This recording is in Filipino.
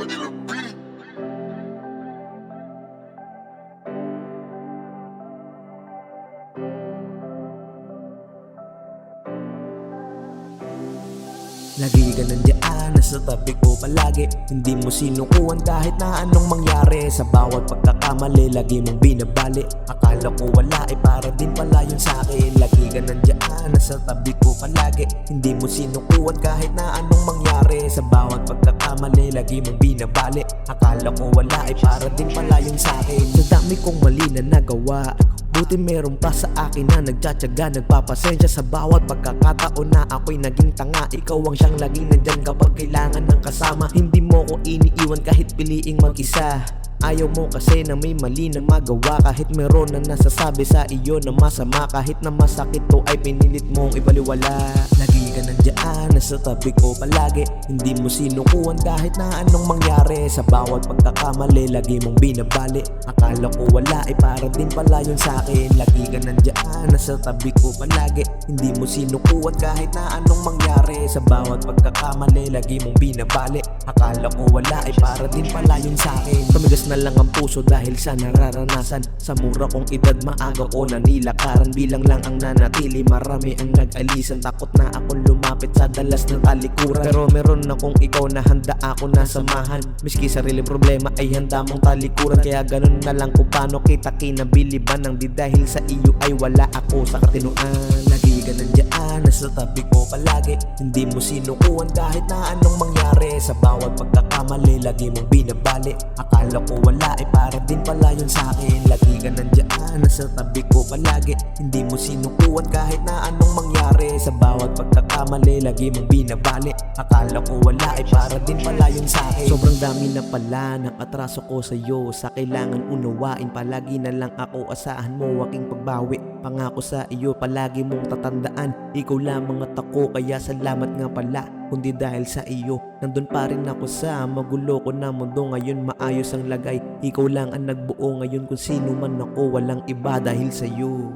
Lagi ka nandiyan, nasa tabi ko palagi. Hindi mo sinukuhan kahit na anong mangyari. Sa bawat pagkakamali, lagi mong binabali. Akala ko wala, para din pala yun sa'kin. Lagi ka nandiyan, nasa tabi ko palagi. Hindi mo sinukuhan kahit na anong mangyari. Sa bawat pagkakamali, lagi mong binabali. Akala ko wala, para din pala yun sa'kin. Sa dami kong mali na nagawa, buti meron pa sa akin na nagtsatsaga, nagpapasensya sa bawat pagkakataon na ako'y naging tanga. Ikaw ang siyang laging nandyan kapag kailangan ng kasama. Hindi mo ko iniiwan kahit piliing mag-isa. Ayaw mo kasi na may mali na magawa. Kahit meron na nasasabi sa iyo na masama, kahit na masakit to ay pinilit mong ibaliwala. Lagi ka nandiyan, nasa tabi ko palagi. Hindi mo sinukuhan kahit na anong mangyari. Sa bawat pagkakamali, lagi mong binabali. Akala ko wala, para din pala yun sa'kin. Lagi ka nandiyan, nasa tabi ko palagi. Hindi mo sinukuhan kahit na anong mangyari. Sa bawat pagkakamali, lagi mong binabali. Akala ko wala, para din pala yun sa'kin. Tumigas na lang ang puso dahil sa nararanasan. Sa mura kong edad, maaga ko na nilakaran. Bilang lang ang nanatili, marami ang nag-alisan. Takot na akong lumapit sa dalas ng talikuran. Pero meron akong ikaw na handa ako na samahan. Miski sarili problema ay handa mong talikuran. Kaya ganun na lang kung paano kita kinabiliban. Nang di dahil sa iyo ay wala ako sa katinuan. Lagi ka nandiyan, nasa tabi ko palagi. Hindi mo sinukuhan kahit na anong mangyari. Sa bawat pagkakamali, lagi mong binabali. Akala ko wala, para din pala yun sa'kin. Lagi ka nandiyan, nasa tabi ko palagi. Hindi mo sinukuhan kahit na anong mangyari. Sa bawat pagkakamali, lagi mong binabali. Akala ko wala, para din pala yun sa'kin. Sobrang dami na pala ng atraso ko sa'yo. Sa kailangan unawain, palagi na lang ako. Asahan mo aking pagbawi. Pangako sa iyo, palagi mong tatandaan. Ikaw lamang at ako, kaya salamat nga pala. Kundi dahil sa iyo, nandun pa rin ako sa magulo ko na mundo. Ngayon maayos ang lagay. Ikaw lang ang nagbuo ngayon kung sino man ako. Walang iba dahil sa iyo.